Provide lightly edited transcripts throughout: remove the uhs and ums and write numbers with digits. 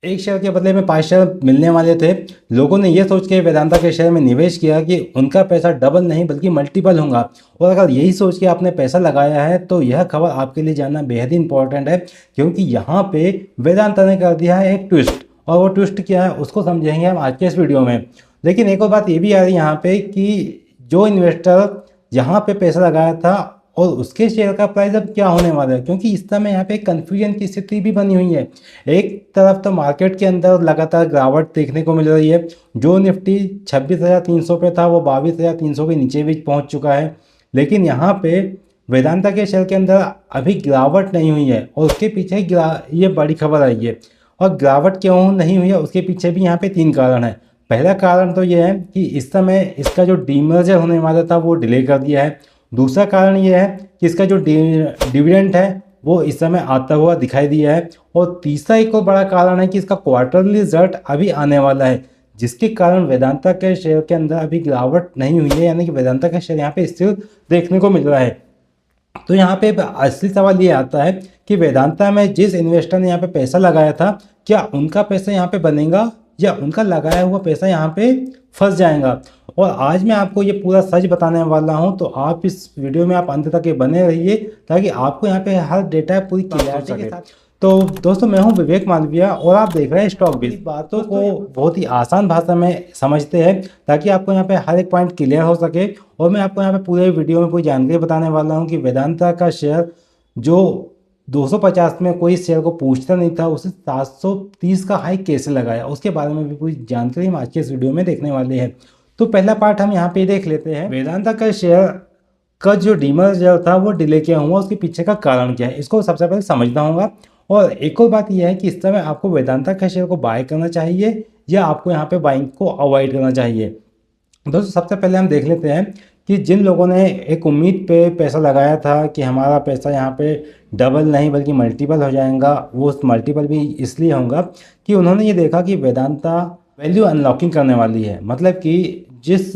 एक शेयर के बदले में 5 शेयर मिलने वाले थे। लोगों ने ये सोच के वेदांता के शेयर में निवेश किया कि उनका पैसा डबल नहीं बल्कि मल्टीपल होगा। और अगर यही सोच के आपने पैसा लगाया है तो यह खबर आपके लिए जानना बेहद इंपॉर्टेंट है, क्योंकि यहाँ पे वेदांता ने कर दिया है एक ट्विस्ट। और वो ट्विस्ट क्या है उसको समझेंगे हम आज के इस वीडियो में। लेकिन एक और बात ये भी आ रही है यहाँ पे कि जो इन्वेस्टर यहाँ पे पैसा लगाया था और उसके शेयर का प्राइस अब क्या होने वाला है, क्योंकि इस समय यहाँ पे कन्फ्यूजन की स्थिति भी बनी हुई है। एक तरफ तो मार्केट के अंदर लगातार गिरावट देखने को मिल रही है। जो निफ्टी 26,300 पे था वो 22,300 के नीचे भी पहुंच चुका है। लेकिन यहाँ पे वेदांता के शेयर के अंदर अभी गिरावट नहीं हुई है और उसके पीछे ये बड़ी खबर आई है। और गिरावट क्यों नहीं हुई है उसके पीछे भी यहाँ पे 3 कारण है। पहला कारण तो ये है कि इस समय इसका जो डीमर्जर होने वाला था वो डिले कर दिया है। दूसरा कारण ये है कि इसका जो डिविडेंड है वो इस समय आता हुआ दिखाई दिया है। और तीसरा एक और बड़ा कारण है कि इसका क्वार्टरली रिजल्ट अभी आने वाला है, जिसके कारण वेदांता के शेयर के अंदर अभी गिरावट नहीं हुई है, यानी कि वेदांता का शेयर यहाँ पे स्थिर देखने को मिल रहा है। तो यहाँ पे असली सवाल ये आता है कि वेदांता में जिस इन्वेस्टर ने यहाँ पे पैसा लगाया था, क्या उनका पैसा यहाँ पे बनेगा या उनका लगाया हुआ पैसा यहाँ पे फंस जाएगा। और आज मैं आपको ये पूरा सच बताने वाला हूँ, तो आप इस वीडियो में आप अंत तक के बने रहिए ताकि आपको यहाँ पे हर डेटा पूरी क्लियरिटी के साथ। तो दोस्तों मैं हूँ विवेक मालविया और आप देख रहे हैं स्टॉक बिज। बातों को बहुत ही आसान भाषा में समझते हैं ताकि आपको यहाँ पे हर एक पॉइंट क्लियर हो सके। और मैं आपको यहाँ पे पूरे वीडियो में पूरी जानकारी बताने वाला हूँ कि वेदांता का शेयर जो 250 में कोई शेयर को पूछता नहीं था, उसे 730 का हाई कैसे लगाया, उसके बारे में भी पूरी जानकारी हम आज के इस वीडियो में देखने वाले हैं। तो पहला पार्ट हम यहाँ पे देख लेते हैं, वेदांता का शेयर का जो डीमर्जर था वो डिले किया हुआ, उसके पीछे का कारण क्या है, इसको सबसे पहले समझना होगा। और एक और बात यह है कि इस समय आपको वेदांता का शेयर को बाय करना चाहिए या आपको यहाँ पे बाइंग को अवॉइड करना चाहिए। दोस्तों सबसे पहले हम देख लेते हैं कि जिन लोगों ने एक उम्मीद पे पैसा लगाया था कि हमारा पैसा यहाँ पे डबल नहीं बल्कि मल्टीपल हो जाएगा, वो उस मल्टीपल भी इसलिए होगा कि उन्होंने ये देखा कि वेदांता वैल्यू अनलॉकिंग करने वाली है। मतलब कि जिस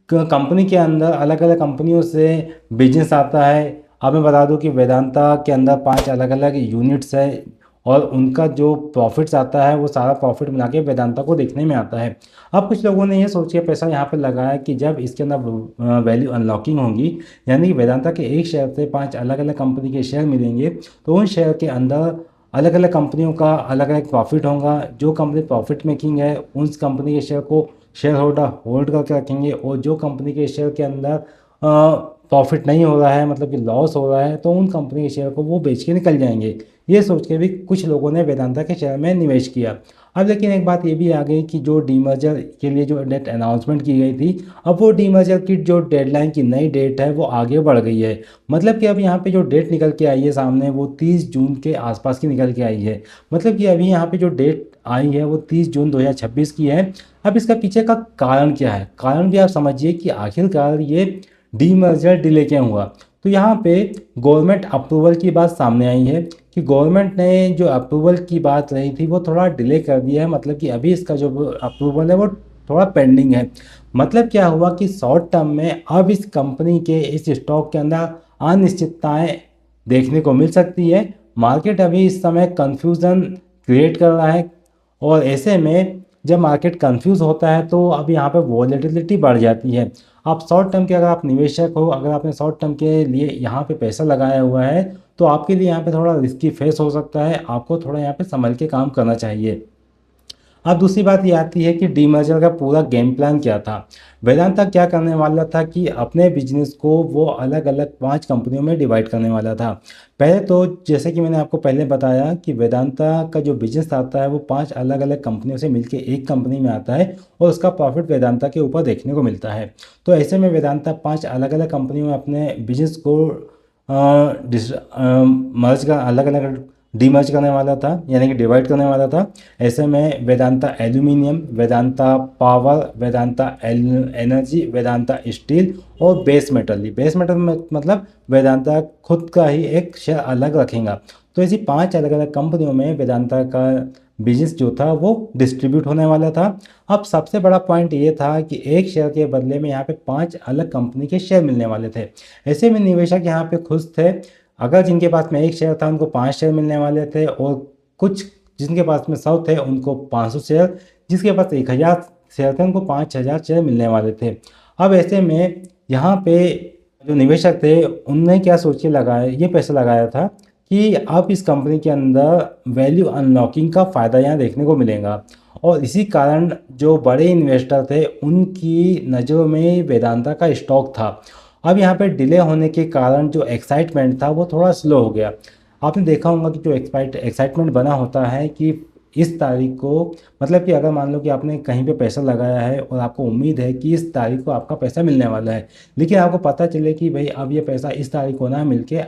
कंपनी के अंदर अलग अलग कंपनियों से बिजनेस आता है, अब मैं बता दूं कि वेदांता के अंदर 5 अलग अलग यूनिट्स है और उनका जो प्रॉफिट्स आता है वो सारा प्रॉफिट मिला के वेदांता को देखने में आता है। अब कुछ लोगों ने ये सोच के पैसा यहाँ पे लगाया कि जब इसके अंदर वैल्यू अनलॉकिंग होगी, यानी कि वेदांता के एक शेयर से 5 अलग अलग कंपनी के शेयर मिलेंगे, तो उन शेयर के अंदर अलग अलग कंपनियों का अलग अलग प्रॉफिट होगा। जो कंपनी प्रॉफिट मेकिंग है उस कंपनी के शेयर को शेयर होल्डर होल्ड करके रखेंगे, और जो कंपनी के शेयर के अंदर प्रॉफिट नहीं हो रहा है, मतलब कि लॉस हो रहा है, तो उन कंपनी के शेयर को वो बेच के निकल जाएंगे। ये सोच के भी कुछ लोगों ने वेदांता के शेयर में निवेश किया। अब लेकिन एक बात ये भी आ गई कि जो डीमर्जर के लिए जो डेट अनाउंसमेंट की गई थी, अब वो डीमर्जर की जो डेडलाइन की नई डेट है वो आगे बढ़ गई है। मतलब कि अब यहाँ पे जो डेट निकल के आई है सामने वो 30 जून के आसपास की निकल के आई है। मतलब कि अभी यहाँ पे जो डेट आई है वो 30 जून 2026 की है। अब इसका पीछे का कारण क्या है, कारण भी आप समझिए कि आखिरकार ये डीमर्जर डिले क्यों हुआ। तो यहाँ पे गवर्नमेंट अप्रूवल की बात सामने आई है कि गवर्नमेंट ने जो अप्रूवल की बात रही थी वो थोड़ा डिले कर दिया है। मतलब कि अभी इसका जो अप्रूवल है वो थोड़ा पेंडिंग है। मतलब क्या हुआ कि शॉर्ट टर्म में अब इस कंपनी के इस स्टॉक के अंदर अनिश्चितताएं देखने को मिल सकती है। मार्केट अभी इस समय कन्फ्यूज़न क्रिएट कर रहा है, और ऐसे में जब मार्केट कंफ्यूज होता है तो अब यहाँ पे वॉलेटिलिटी बढ़ जाती है। आप शॉर्ट टर्म के अगर आप निवेशक हो, अगर आपने शॉर्ट टर्म के लिए यहाँ पे पैसा लगाया हुआ है, तो आपके लिए यहाँ पे थोड़ा रिस्की फेस हो सकता है। आपको थोड़ा यहाँ पे संभल के काम करना चाहिए। अब दूसरी बात ये आती है कि डीमर्जर का पूरा गेम प्लान क्या था। वेदांता क्या करने वाला था कि अपने बिजनेस को वो अलग अलग 5 कंपनियों में डिवाइड करने वाला था। पहले तो जैसे कि मैंने आपको पहले बताया कि वेदांता का जो बिजनेस आता है वो 5 अलग अलग कंपनियों से मिलकर एक कंपनी में आता है और उसका प्रॉफिट वेदांता के ऊपर देखने को मिलता है। तो ऐसे में वेदांता 5 अलग अलग कंपनियों में अपने बिजनेस को मर्ज का अलग अलग डीमर्ज करने वाला था, यानी कि डिवाइड करने वाला था। ऐसे में Vedanta aluminium, Vedanta power, Vedanta energy, Vedanta steel और बेस मेटल। बेस मेटल मतलब वेदांता खुद का ही एक शेयर अलग रखेगा। तो ऐसी 5 अलग अलग कंपनियों में वेदांता का बिजनेस जो था वो डिस्ट्रीब्यूट होने वाला था। अब सबसे बड़ा पॉइंट ये था कि एक शेयर के बदले में यहाँ पे 5 अलग कंपनी के शेयर मिलने वाले थे। ऐसे में निवेशक यहाँ पे खुश थे। अगर जिनके पास में एक शेयर था उनको 5 शेयर मिलने वाले थे, और कुछ जिनके पास में 100 थे उनको 500 शेयर, जिसके पास 1000 शेयर थे उनको 5000 शेयर मिलने वाले थे। अब ऐसे में यहाँ पे जो निवेशक थे उनने क्या सोच के लगाया, ये पैसा लगाया था कि अब इस कंपनी के अंदर वैल्यू अनलॉकिंग का फ़ायदा यहाँ देखने को मिलेगा, और इसी कारण जो बड़े इन्वेस्टर थे उनकी नज़रों में वेदांता का स्टॉक था। अब यहाँ पे डिले होने के कारण जो एक्साइटमेंट था वो थोड़ा स्लो हो गया। आपने देखा होगा कि जो एक्साइटमेंट बना होता है कि इस तारीख को, मतलब कि अगर मान लो कि आपने कहीं पे पैसा लगाया है और आपको उम्मीद है कि इस तारीख को आपका पैसा मिलने वाला है, लेकिन आपको पता चले कि भाई अब ये पैसा इस तारीख को ना मिल के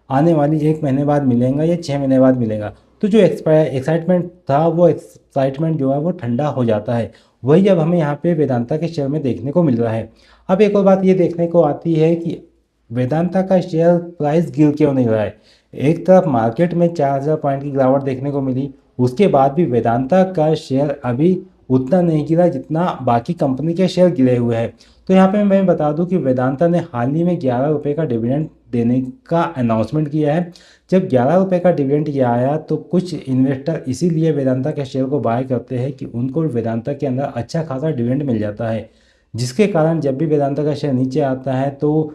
आने वाली 1 महीने बाद मिलेगा या 6 महीने बाद मिलेगा, तो जो एक्साइटमेंट था वो एक्साइटमेंट जो है वो ठंडा हो जाता है। वही अब हमें यहाँ पे वेदांता के शेयर में देखने को मिल रहा है। अब एक और बात ये देखने को आती है कि वेदांता का शेयर प्राइस गिर क्यों नहीं रहा है। एक तरफ मार्केट में 4000 पॉइंट की गिरावट देखने को मिली, उसके बाद भी वेदांता का शेयर अभी उतना नहीं गिरा जितना बाकी कंपनी के शेयर गिरे हुए हैं। तो यहाँ पे मैं बता दूं कि वेदांता ने हाल ही में 11 रुपये का डिविडेंड देने का अनाउंसमेंट किया है। जब 11 रुपये का डिविडेंड किया आया तो कुछ इन्वेस्टर इसीलिए वेदांता के शेयर को बाय करते हैं कि उनको वेदांता के अंदर अच्छा खासा डिविडेंड मिल जाता है, जिसके कारण जब भी वेदांता का शेयर नीचे आता है तो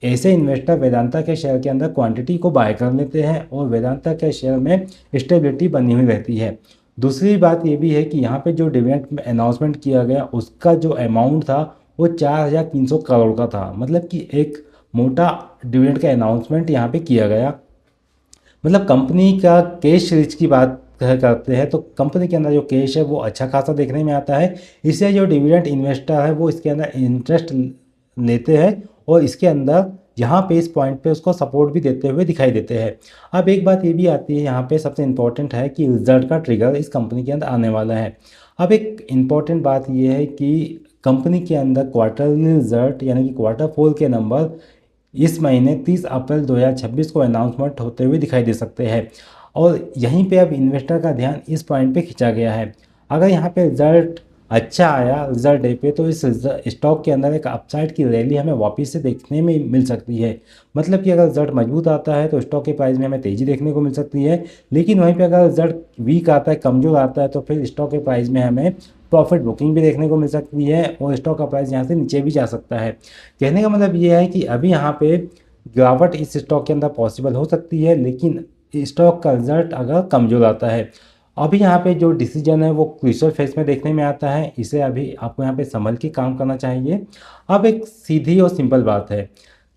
ऐसे इन्वेस्टर वेदांता के शेयर के अंदर क्वांटिटी को बाय कर लेते हैं और वेदांता के शेयर में स्टेबिलिटी बनी हुई रहती है। दूसरी बात ये भी है कि यहाँ पे जो डिविडेंड अनाउंसमेंट किया गया उसका जो अमाउंट था वो 4300 करोड़ का था, मतलब कि एक मोटा डिविडेंड का अनाउंसमेंट यहाँ पे किया गया। मतलब कंपनी का कैश रिच की बात करते हैं तो कंपनी के अंदर जो कैश है वो अच्छा खासा देखने में आता है, इसलिए जो डिविडेंड इन्वेस्टर है वो इसके अंदर इंटरेस्ट लेते हैं और इसके अंदर यहाँ पे इस पॉइंट पे उसको सपोर्ट भी देते हुए दिखाई देते हैं। अब एक बात ये भी आती है यहाँ पे, सबसे इम्पोर्टेंट है कि रिजल्ट का ट्रिगर इस कंपनी के अंदर आने वाला है। अब एक इम्पॉर्टेंट बात ये है कि कंपनी के अंदर क्वार्टरली रिजल्ट यानी कि Q4 के नंबर इस महीने 30 अप्रैल 2026 को अनाउंसमेंट होते हुए दिखाई दे सकते हैं, और यहीं पे अब इन्वेस्टर का ध्यान इस पॉइंट पे खींचा गया है। अगर यहाँ पे रिजल्ट अच्छा आया रिजल्ट डे पे तो इस स्टॉक के अंदर एक अपसाइड की रैली हमें वापस से देखने में मिल सकती है। मतलब कि अगर रिजल्ट मजबूत आता है तो स्टॉक के प्राइस में हमें तेज़ी देखने को मिल सकती है, लेकिन वहीं पे अगर रिजल्ट वीक आता है, कमज़ोर आता है, तो फिर स्टॉक के प्राइस में हमें प्रॉफिट बुकिंग भी देखने को मिल सकती है और स्टॉक का प्राइस यहाँ से नीचे भी जा सकता है। कहने का मतलब ये है कि अभी यहाँ पे गिरावट इस स्टॉक के अंदर पॉसिबल हो सकती है, लेकिन स्टॉक का रिजल्ट अगर कमज़ोर आता है। अभी यहाँ पे जो डिसीजन है वो क्रूशियल फेज में देखने में आता है, इसे अभी आपको यहाँ पे संभल के काम करना चाहिए। अब एक सीधी और सिंपल बात है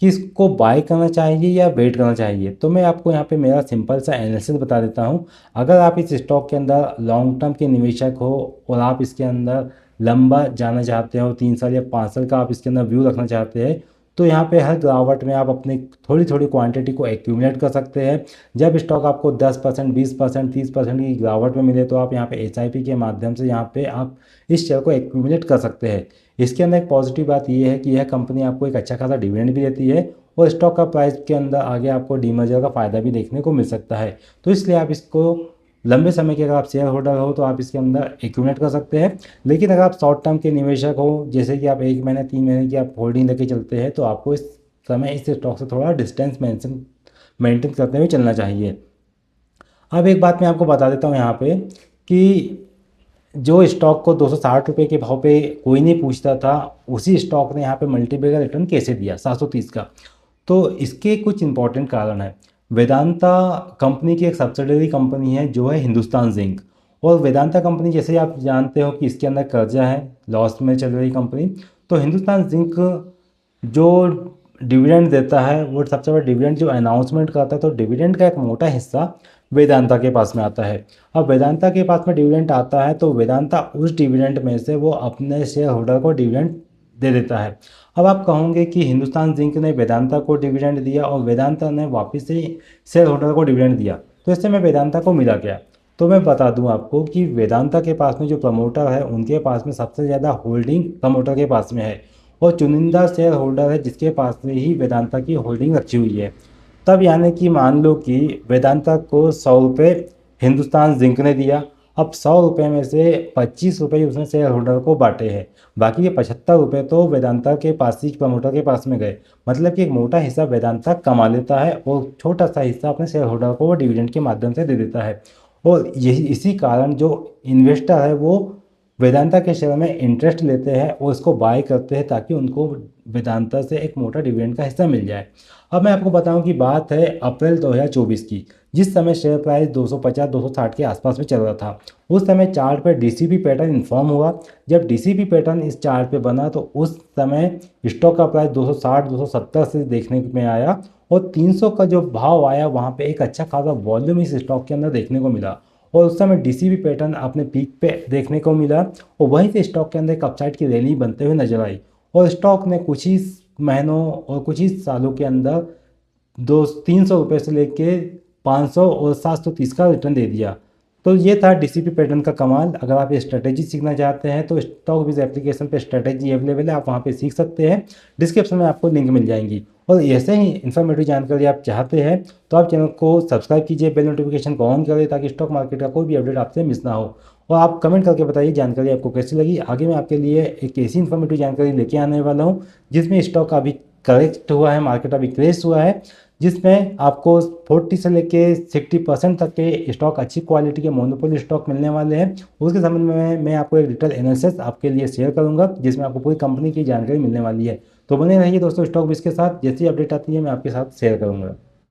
कि इसको बाय करना चाहिए या वेट करना चाहिए, तो मैं आपको यहाँ पे मेरा सिंपल सा एनालिसिस बता देता हूँ। अगर आप इस स्टॉक के अंदर लॉन्ग टर्म के निवेशक हो और आप इसके अंदर लंबा जाना चाहते हो, 3 साल या 5 साल का आप इसके अंदर व्यू रखना चाहते हैं, तो यहाँ पे हर गिरावट में आप अपनी थोड़ी थोड़ी क्वांटिटी को एक्यूमुलेट कर सकते हैं। जब स्टॉक आपको 10%, 20%, 30% की गिरावट में मिले तो आप यहाँ पे SIP के माध्यम से यहाँ पे आप इस शेयर को एक्यूमुलेट कर सकते हैं। इसके अंदर एक पॉजिटिव बात ये है कि यह कंपनी आपको एक अच्छा खासा डिविडेंड भी देती है और स्टॉक का प्राइस के अंदर आगे आपको डीमर्जर का फ़ायदा भी देखने को मिल सकता है। तो इसलिए आप इसको लंबे समय के अगर आप शेयर होल्डर हो तो आप इसके अंदर एक्यूमुलेट कर सकते हैं, लेकिन अगर आप शॉर्ट टर्म के निवेशक हो, जैसे कि आप 1 महीने 3 महीने की आप होल्डिंग लेके चलते हैं, तो आपको इस समय इस स्टॉक से थोड़ा डिस्टेंस मेंटेन करते हुए चलना चाहिए। अब एक बात मैं आपको बता देता हूँ यहाँ पे कि जो स्टॉक को 260 रुपये के भाव पे कोई नहीं पूछता था, उसी स्टॉक ने यहाँ पे मल्टीपल का रिटर्न कैसे दिया 730 का। तो इसके कुछ इंपॉर्टेंट कारण है। वेदांता कंपनी की एक सब्सिडरी कंपनी है जो है हिंदुस्तान जिंक, और वेदांता कंपनी जैसे आप जानते हो कि इसके अंदर कर्जा है, लॉस में चल रही कंपनी। तो हिंदुस्तान जिंक जो डिविडेंड देता है वो सबसे बड़ा डिविडेंड जो अनाउंसमेंट करता है, तो डिविडेंड का एक मोटा हिस्सा वेदांता के पास में आता है। अब वेदांता के पास में डिविडेंड आता है तो वेदांता उस डिविडेंड में से वो अपने शेयर होल्डर को डिविडेंड दे देता है। अब आप कहोगे कि हिंदुस्तान जिंक ने वेदांता को डिविडेंड दिया और वेदांता ने वापस से शेयर होल्डर को डिविडेंड दिया, तो इससे में वेदांता को मिला क्या। तो मैं बता दूं आपको कि वेदांता के पास में जो प्रमोटर है उनके पास में सबसे ज़्यादा होल्डिंग प्रमोटर के पास में है, और चुनिंदा शेयर होल्डर है जिसके पास में ही वेदांता की होल्डिंग रखी हुई है। तब यानी कि मान लो कि वेदांता को 100 रुपये हिंदुस्तान जिंक ने दिया, अब 100 रुपये में से 25 रुपये उसने शेयर होल्डर को बांटे हैं, बाकी के 75 रुपये तो वेदांता के पास ही प्रमोटर के पास में गए। मतलब कि एक मोटा हिस्सा वेदांता कमा लेता है और छोटा सा हिस्सा अपने शेयर होल्डर को वो डिविडेंड के माध्यम से दे देता है। और यही इसी कारण जो इन्वेस्टर है वो वेदांता के शेयर में इंटरेस्ट लेते हैं और इसको बाय करते हैं ताकि उनको वेदांता से एक मोटा डिविडेंड का हिस्सा मिल जाए। अब मैं आपको बताऊं कि बात है अप्रैल 2024 की, जिस समय शेयर प्राइस 250-260 के आसपास में चल रहा था। उस समय चार्ट पर डीसीपी पैटर्न इन्फॉर्म हुआ। जब डीसीपी पैटर्न इस चार्ट पे बना तो उस समय स्टॉक का प्राइस 260-270 से देखने में आया और 300 का जो भाव आया वहाँ पे एक अच्छा खासा वॉल्यूम इस स्टॉक के अंदर देखने को मिला और उस समय डीसीपी पैटर्न आपने पीक पे देखने को मिला और वहीं से स्टॉक के अंदर एक अपसाइड की रैली बनते हुए नजर आई और स्टॉक ने कुछ ही महीनों और कुछ ही सालों के अंदर 200-300 रुपये से लेके 500 और 730 का रिटर्न दे दिया। तो ये था डीसीपी पैटर्न का कमाल। अगर आप ये स्ट्रेटेजी सीखना चाहते हैं तो स्टॉक विज एप्लीकेशन पे स्ट्रेटेजी अवेलेबल है, आप वहाँ पे सीख सकते हैं। डिस्क्रिप्शन में आपको लिंक मिल जाएंगी। और ऐसे ही इन्फॉर्मेटिव जानकारी आप चाहते हैं तो आप चैनल को सब्सक्राइब कीजिए, बेल नोटिफिकेशन को ऑन करें ताकि स्टॉक मार्केट का कोई भी अपडेट आपसे मिस ना हो। और आप कमेंट करके बताइए जानकारी आपको कैसी लगी। आगे मैं आपके लिए एक ऐसी इन्फॉर्मेटिव जानकारी लेके आने वाला हूँ जिसमें स्टॉक अभी करेक्ट हुआ है, मार्केट अभी क्रेश हुआ है, जिसमें आपको 40 से लेके 60% तक के स्टॉक, अच्छी क्वालिटी के मोनोपोली स्टॉक मिलने वाले हैं। उसके संबंध में मैं आपको एक डिटेल एनालिसिस आपके लिए शेयर करूंगा जिसमें आपको पूरी कंपनी की जानकारी मिलने वाली है। तो बने रहिए दोस्तों स्टॉक बिज के साथ, जैसी अपडेट आती है मैं आपके साथ शेयर करूंगा।